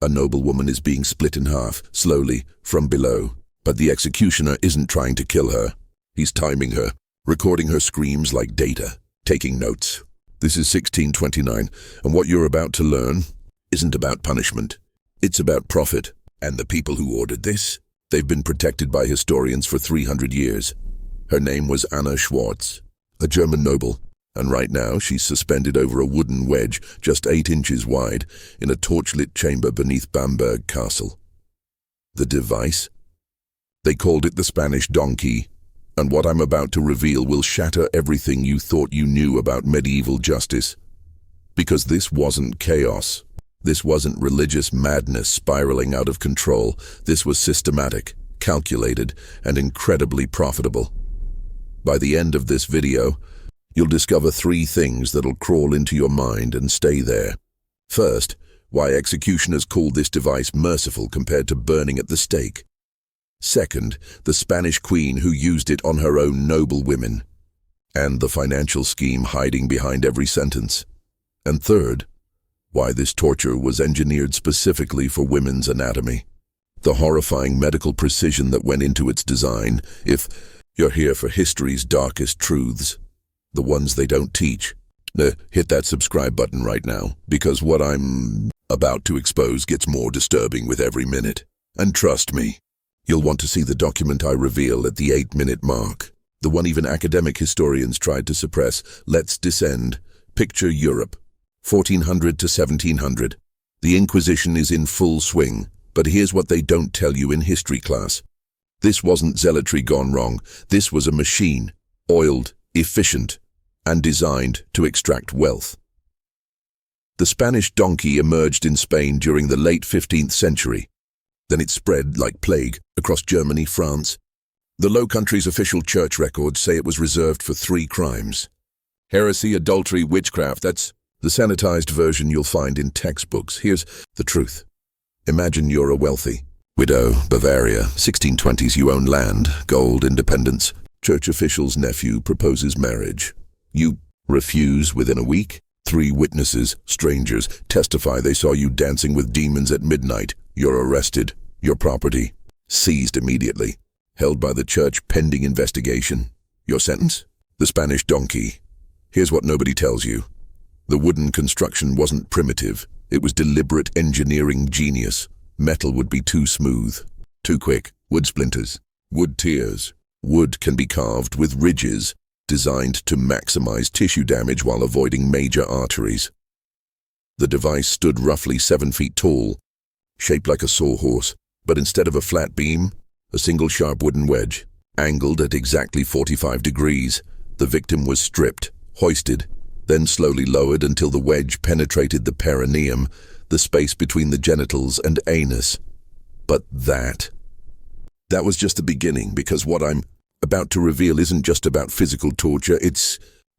A noblewoman is being split in half, slowly, from below. But the executioner isn't trying to kill her. He's timing her, recording her screams like data, taking notes. This is 1629, and what you're about to learn isn't about punishment. It's about profit. And the people who ordered this, they've been protected by historians for 300 years. Her name was Anna Schwartz, a German noble, and right now she's suspended over a wooden wedge just 8 inches wide in a torchlit chamber beneath Bamberg Castle. The device? They called it the Spanish donkey, and what I'm about to reveal will shatter everything you thought you knew about medieval justice. Because this wasn't chaos. This wasn't religious madness spiraling out of control. This was systematic, calculated, and incredibly profitable. By the end of this video, you'll discover 3 things that'll crawl into your mind and stay there. First, why executioners called this device merciful compared to burning at the stake. Second, the Spanish queen who used it on her own noble women. And the financial scheme hiding behind every sentence. And third, why this torture was engineered specifically for women's anatomy. The horrifying medical precision that went into its design. If you're here for history's darkest truths, the ones they don't teach, hit that subscribe button right now, because what I'm about to expose gets more disturbing with every minute. And trust me, you'll want to see the document I reveal at the 8-minute mark. The one even academic historians tried to suppress. Let's descend. Picture Europe. 1400 to 1700. The Inquisition is in full swing, but here's what they don't tell you in history class. This wasn't zealotry gone wrong. This was a machine, oiled, efficient, and designed to extract wealth. The Spanish donkey emerged in Spain during the late 15th century. Then it spread like plague across Germany, France. The Low Countries' official church records say it was reserved for 3 crimes. Heresy, adultery, witchcraft. That's the sanitized version you'll find in textbooks. Here's the truth. Imagine you're a wealthy widow, Bavaria, 1620s, you own land, gold, independence. Church official's nephew proposes marriage. You refuse within a week. 3 witnesses, strangers, testify they saw you dancing with demons at midnight. You're arrested. Your property seized immediately. Held by the church pending investigation. Your sentence? The Spanish donkey. Here's what nobody tells you. The wooden construction wasn't primitive. It was deliberate engineering genius. Metal would be too smooth, too quick. Wood splinters, wood tears. Wood can be carved with ridges designed to maximize tissue damage while avoiding major arteries. The device stood roughly 7 feet tall, shaped like a sawhorse, but instead of a flat beam, a single sharp wooden wedge, angled at exactly 45 degrees. The victim was stripped, hoisted, then slowly lowered until the wedge penetrated the perineum, the space between the genitals and anus. But that was just the beginning, because what I'm about to reveal isn't just about physical torture, it's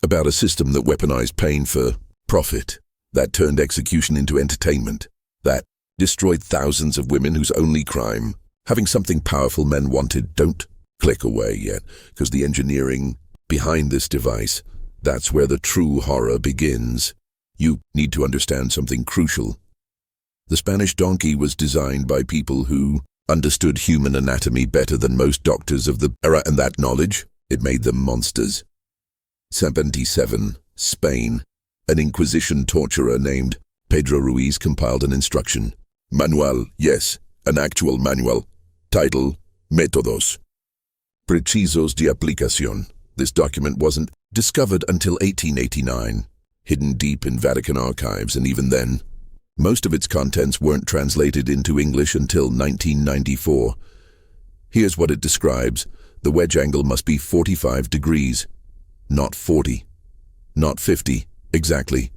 about a system that weaponized pain for profit, that turned execution into entertainment, that destroyed thousands of women whose only crime, having something powerful men wanted. Don't click away yet, because the engineering behind this device, that's where the true horror begins. You need to understand something crucial. The Spanish donkey was designed by people who understood human anatomy better than most doctors of the era, and that knowledge, it made them monsters. 77, Spain. An Inquisition torturer named Pedro Ruiz compiled an instruction. Manual, yes, an actual manual. Title, Métodos Precisos de Aplicación. This document wasn't discovered until 1889, hidden deep in Vatican archives, and even then, most of its contents weren't translated into English until 1994. Here's what it describes. The wedge angle must be 45 degrees, not 40, not 50, exactly.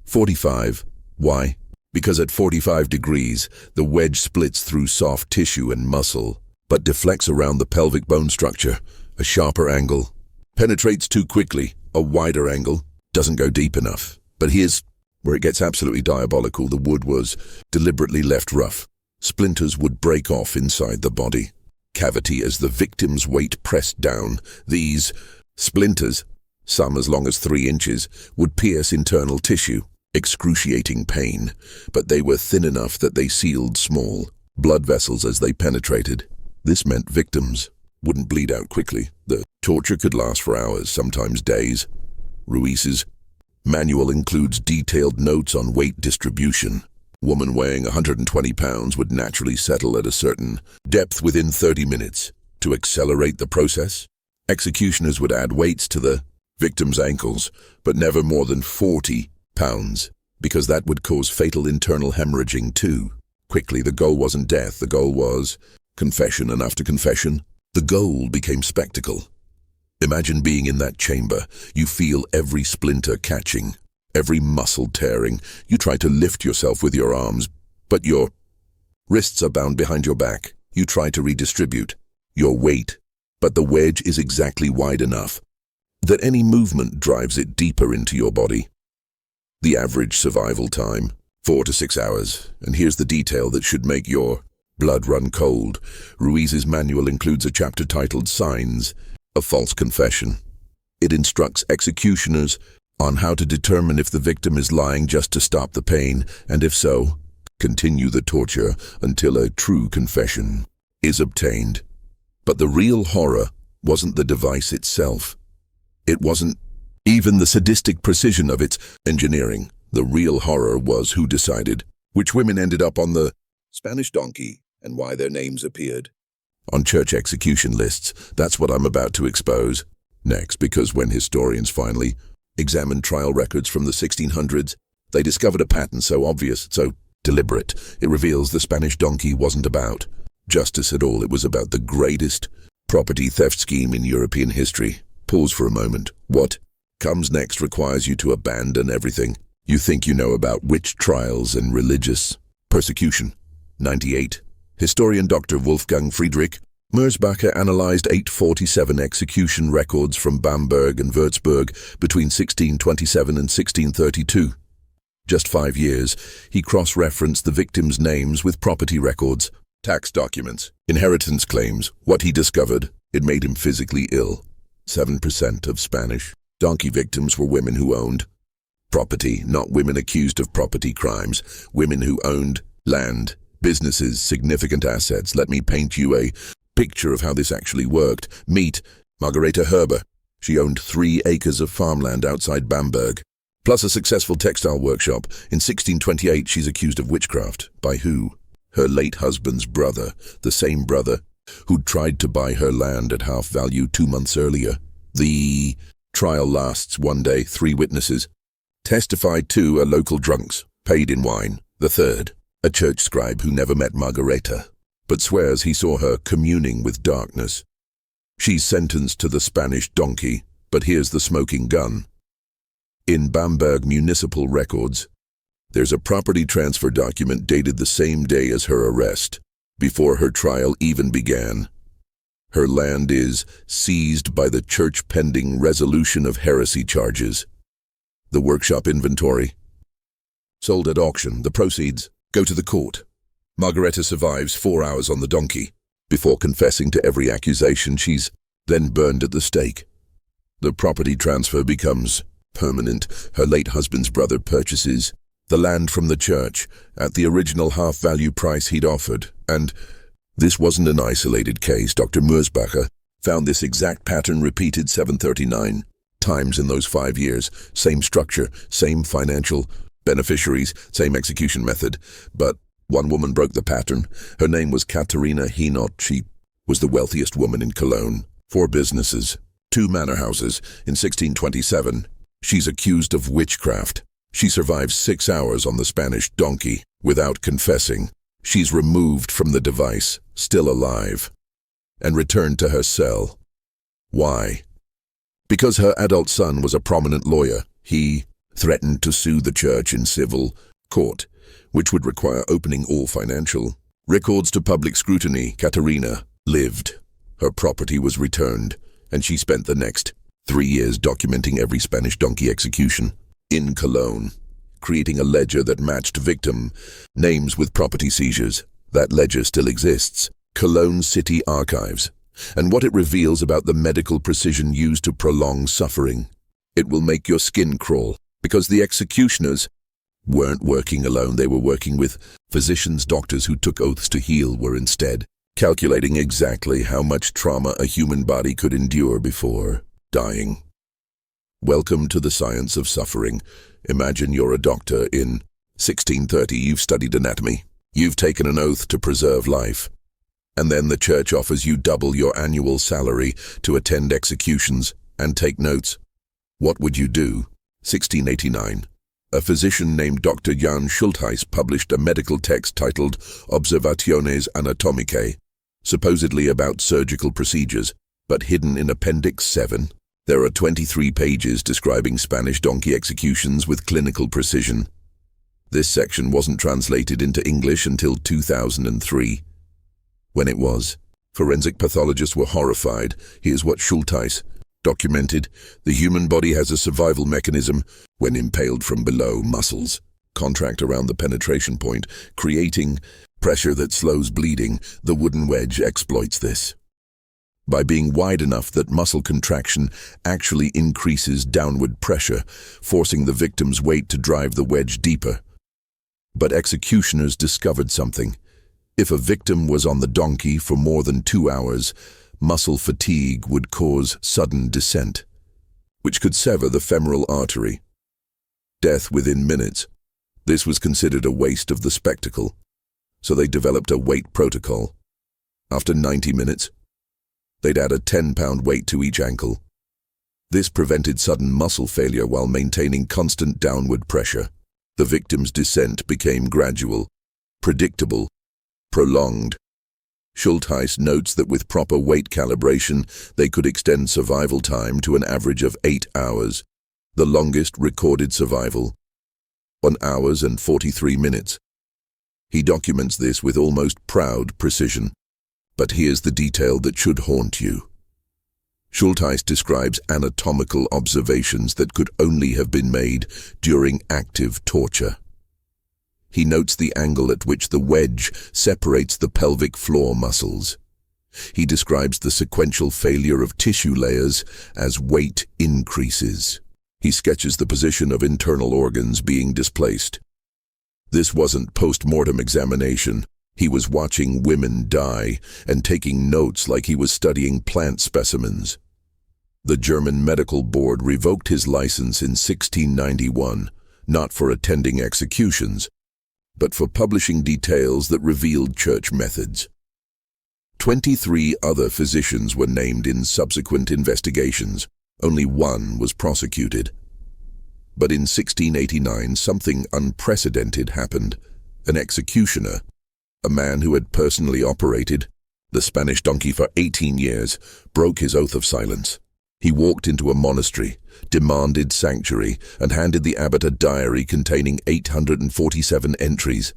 45. Why? Because at 45 degrees, the wedge splits through soft tissue and muscle, but deflects around the pelvic bone structure. A sharper angle penetrates too quickly. A wider angle doesn't go deep enough. But here's where it gets absolutely diabolical. The wood was deliberately left rough. Splinters would break off inside the body cavity as the victim's weight pressed down. These splinters, some as long as 3 inches, would pierce internal tissue, excruciating pain, but they were thin enough that they sealed small blood vessels as they penetrated. This meant victims wouldn't bleed out quickly. The torture could last for hours, sometimes days. Ruiz's manual includes detailed notes on weight distribution. Woman weighing 120 pounds would naturally settle at a certain depth within 30 minutes. To accelerate the process, executioners would add weights to the victim's ankles, but never more than 40 pounds, because that would cause fatal internal hemorrhaging too. Quickly, the goal wasn't death, the goal was confession, and after confession, the goal became spectacle. Imagine being in that chamber. You feel every splinter catching, every muscle tearing. You try to lift yourself with your arms, but your wrists are bound behind your back. You try to redistribute your weight, but the wedge is exactly wide enough that any movement drives it deeper into your body. The average survival time, 4 to 6 hours. And here's the detail that should make your blood run cold. Ruiz's manual includes a chapter titled Signs of False Confession. It instructs executioners on how to determine if the victim is lying just to stop the pain, and if so, continue the torture until a true confession is obtained. But the real horror wasn't the device itself. It wasn't even the sadistic precision of its engineering. The real horror was who decided which women ended up on the Spanish donkey and why their names appeared on church execution lists. That's what I'm about to expose next, because when historians finally examined trial records from the 1600s, they discovered a pattern so obvious, so deliberate. It reveals the Spanish donkey wasn't about justice at all. It was about the greatest property theft scheme in European history. Pause for a moment. What comes next requires you to abandon everything you think you know about witch trials and religious persecution. 98. Historian Dr. Wolfgang Friedrich Merzbacher analyzed 847 execution records from Bamberg and Würzburg between 1627 and 1632. Just 5 years, he cross-referenced the victims' names with property records, tax documents, inheritance claims. What he discovered, it made him physically ill. 7% of Spanish donkey victims were women who owned property, not women accused of property crimes, women who owned land, businesses, significant assets. Let me paint you a picture of how this actually worked. Meet Margareta Herber. She owned 3 acres of farmland outside Bamberg, plus a successful textile workshop. In 1628, she's accused of witchcraft. By who? Her late husband's brother, the same brother who'd tried to buy her land at half value 2 months earlier. The trial lasts 1 day. 3 witnesses testified. 2 are local drunks, paid in wine. The third, a church scribe who never met Margareta, but swears he saw her communing with darkness. She's sentenced to the Spanish donkey, but here's the smoking gun. In Bamberg municipal records, there's a property transfer document dated the same day as her arrest, before her trial even began. Her land is seized by the church pending resolution of heresy charges. The workshop inventory, sold at auction. The proceeds go to the court. Margareta survives 4 hours on the donkey. Before confessing to every accusation, she's then burned at the stake. The property transfer becomes permanent. Her late husband's brother purchases the land from the church at the original half-value price he'd offered. And this wasn't an isolated case. Dr. Merzbacher found this exact pattern repeated 739 times in those 5 years. Same structure, same financial beneficiaries, same execution method. But one woman broke the pattern. Her name was Katharina Hinot. She was the wealthiest woman in Cologne. 4 businesses, 2 manor houses. In 1627, she's accused of witchcraft. She survives 6 hours on the Spanish donkey without confessing. She's removed from the device, still alive, and returned to her cell. Why? Because her adult son was a prominent lawyer. He threatened to sue the church in civil court, which would require opening all financial records to public scrutiny. Katharina lived. Her property was returned, and she spent the next 3 years documenting every Spanish donkey execution in Cologne, creating a ledger that matched victim names with property seizures. That ledger still exists, Cologne City Archives, and what it reveals about the medical precision used to prolong suffering. It will make your skin crawl, because the executioners weren't working alone. They were working with physicians, doctors who took oaths to heal were instead calculating exactly how much trauma a human body could endure before dying. Welcome to the science of suffering. Imagine you're a doctor in 1630. You've studied anatomy. You've taken an oath to preserve life. And then the church offers you double your annual salary to attend executions and take notes. What would you do? 1689. A physician named Dr. Jan Schultheiss published a medical text titled Observationes Anatomicae, supposedly about surgical procedures, but hidden in Appendix 7. There are 23 pages describing Spanish donkey executions with clinical precision. This section wasn't translated into English until 2003. When it was, forensic pathologists were horrified. Here's what Schultheiss documented: the human body has a survival mechanism when impaled from below. Muscles contract around the penetration point, creating pressure that slows bleeding. The wooden wedge exploits this by being wide enough that muscle contraction actually increases downward pressure, forcing the victim's weight to drive the wedge deeper. But executioners discovered something. If a victim was on the donkey for more than 2 hours, muscle fatigue would cause sudden descent, which could sever the femoral artery. Death within minutes. This was considered a waste of the spectacle, so they developed a weight protocol. After 90 minutes, they'd add a 10-pound weight to each ankle. This prevented sudden muscle failure while maintaining constant downward pressure. The victim's descent became gradual, predictable, prolonged. Schultheiss notes that with proper weight calibration, they could extend survival time to an average of 8 hours, the longest recorded survival, 1 hour and 43 minutes. He documents this with almost proud precision. But here's the detail that should haunt you. Schultheiss describes anatomical observations that could only have been made during active torture. He notes the angle at which the wedge separates the pelvic floor muscles. He describes the sequential failure of tissue layers as weight increases. He sketches the position of internal organs being displaced. This wasn't post-mortem examination. He was watching women die and taking notes like he was studying plant specimens. The German Medical Board revoked his license in 1691, not for attending executions, but for publishing details that revealed church methods. 23 other physicians were named in subsequent investigations. Only one was prosecuted. But in 1689, something unprecedented happened. An executioner, a man who had personally operated the Spanish donkey for 18 years, broke his oath of silence. He walked into a monastery, demanded sanctuary, and handed the abbot a diary containing 847 entries.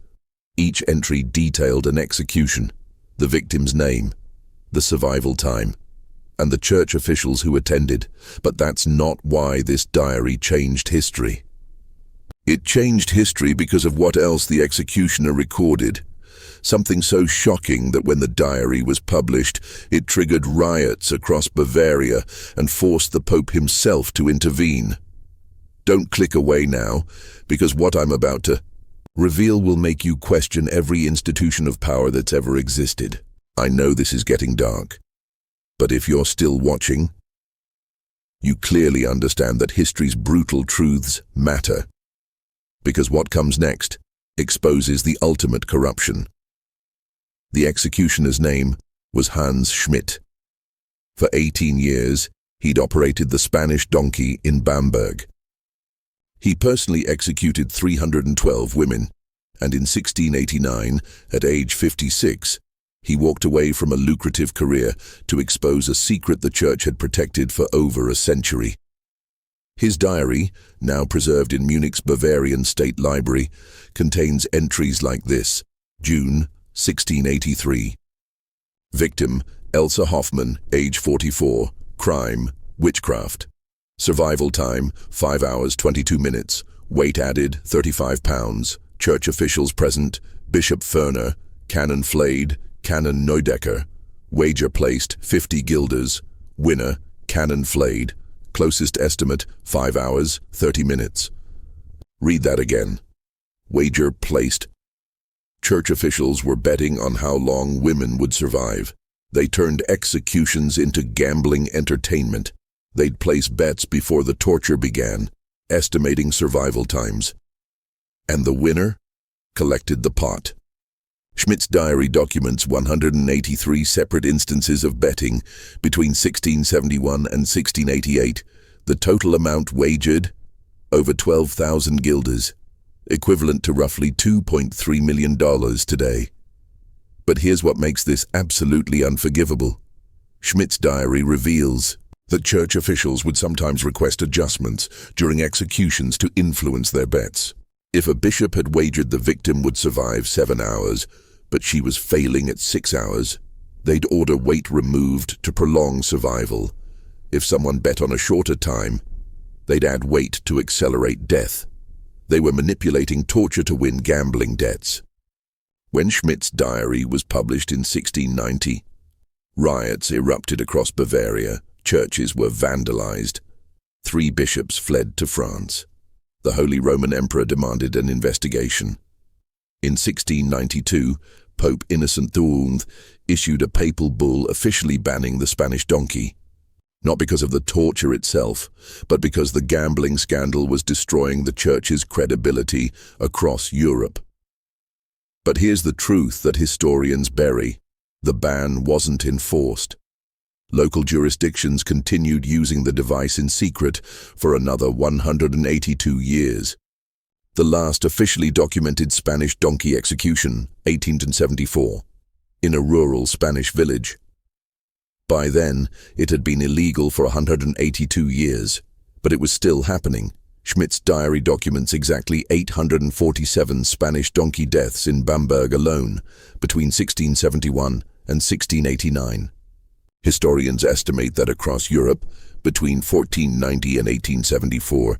Each entry detailed an execution, the victim's name, the survival time, and the church officials who attended. But that's not why this diary changed history. It changed history because of what else the executioner recorded. Something so shocking that when the diary was published, it triggered riots across Bavaria and forced the Pope himself to intervene. Don't click away now, because what I'm about to reveal will make you question every institution of power that's ever existed. I know this is getting dark, but if you're still watching, you clearly understand that history's brutal truths matter, because what comes next exposes the ultimate corruption. The executioner's name was Hans Schmidt. For 18 years, he'd operated the Spanish donkey in Bamberg. He personally executed 312 women, and in 1689, at age 56, he walked away from a lucrative career to expose a secret the church had protected for over a century. His diary, now preserved in Munich's Bavarian State Library, contains entries like this: June 1683. Victim, Elsa Hoffmann, age 44. Crime, witchcraft. Survival time, 5 hours 22 minutes. Weight added, 35 pounds. Church officials present: Bishop Ferner, Canon Flade, Canon Neudecker. Wager placed, 50 guilders. Winner, Canon Flade. Closest estimate, 5 hours, 30 minutes. Read that again. Wager placed. Church officials were betting on how long women would survive. They turned executions into gambling entertainment. They'd place bets before the torture began, estimating survival times. And the winner collected the pot. Schmidt's diary documents 183 separate instances of betting between 1671 and 1688. The total amount wagered, over 12,000 guilders, equivalent to roughly $2.3 million today. But here's what makes this absolutely unforgivable. Schmidt's diary reveals that church officials would sometimes request adjustments during executions to influence their bets. If a bishop had wagered the victim would survive 7 hours, but she was failing at 6 hours, they'd order weight removed to prolong survival. If someone bet on a shorter time, they'd add weight to accelerate death. They were manipulating torture to win gambling debts. When Schmidt's diary was published in 1690, riots erupted across Bavaria. Churches were vandalized. 3 bishops fled to France. The Holy Roman Emperor demanded an investigation. In 1692, Pope Innocent XII issued a papal bull officially banning the Spanish donkey, not because of the torture itself, but because the gambling scandal was destroying the Church's credibility across Europe. But here's the truth that historians bury. The ban wasn't enforced. Local jurisdictions continued using the device in secret for another 182 years. The last officially documented Spanish donkey execution, 1874, in a rural Spanish village. By then, it had been illegal for 182 years, but it was still happening. Schmidt's diary documents exactly 847 Spanish donkey deaths in Bamberg alone, between 1671 and 1689. Historians estimate that across Europe, between 1490 and 1874,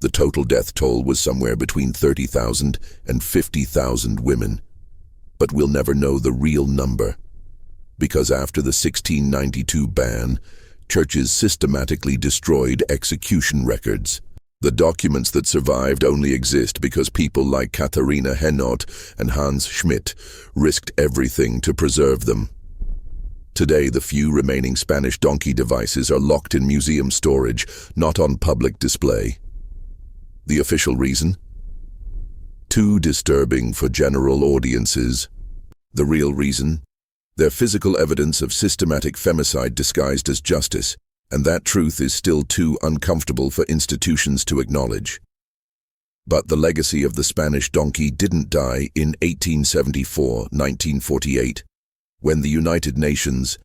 the total death toll was somewhere between 30,000 and 50,000 women. But we'll never know the real number, because after the 1692 ban, churches systematically destroyed execution records. The documents that survived only exist because people like Katharina Hennot and Hans Schmidt risked everything to preserve them. Today, the few remaining Spanish donkey devices are locked in museum storage, not on public display. The official reason? Too disturbing for general audiences. The real reason? They're physical evidence of systematic femicide disguised as justice, and that truth is still too uncomfortable for institutions to acknowledge. But the legacy of the Spanish donkey didn't die in 1874-1948, when the United Nations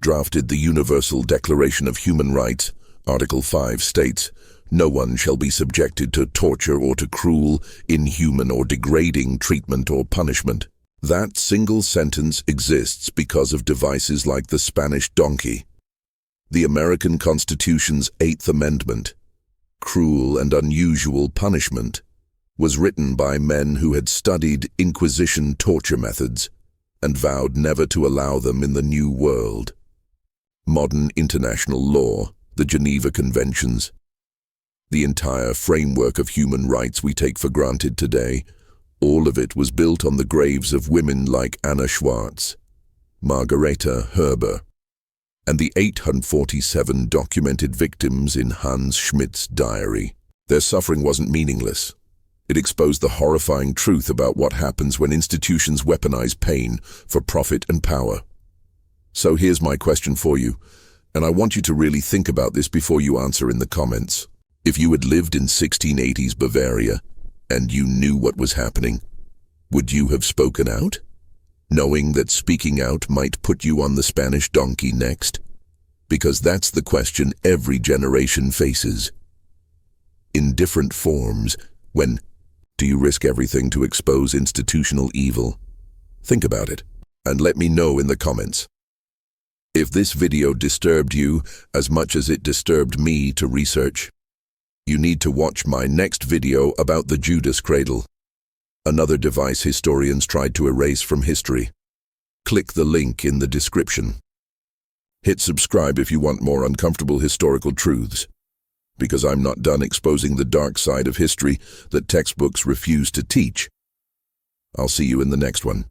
drafted the Universal Declaration of Human Rights. Article 5 states, "No one shall be subjected to torture or to cruel, inhuman, or degrading treatment or punishment." That single sentence exists because of devices like the Spanish donkey. The American Constitution's 8th Amendment, cruel and unusual punishment, was written by men who had studied Inquisition torture methods and vowed never to allow them in the New World. Modern international law, the Geneva Conventions, the entire framework of human rights we take for granted today, all of it was built on the graves of women like Anna Schwarz, Margareta Herber, and the 847 documented victims in Hans Schmidt's diary. Their suffering wasn't meaningless. It exposed the horrifying truth about what happens when institutions weaponize pain for profit and power. So here's my question for you, and I want you to really think about this before you answer in the comments. If you had lived in 1680s Bavaria, and you knew what was happening, would you have spoken out, knowing that speaking out might put you on the Spanish donkey next? Because that's the question every generation faces. In different forms, when do you risk everything to expose institutional evil? Think about it, and let me know in the comments. If this video disturbed you as much as it disturbed me to research, you need to watch my next video about the Judas cradle, another device historians tried to erase from history. Click the link in the description. Hit subscribe if you want more uncomfortable historical truths. because I'm not done exposing the dark side of history that textbooks refuse to teach. I'll see you in the next one.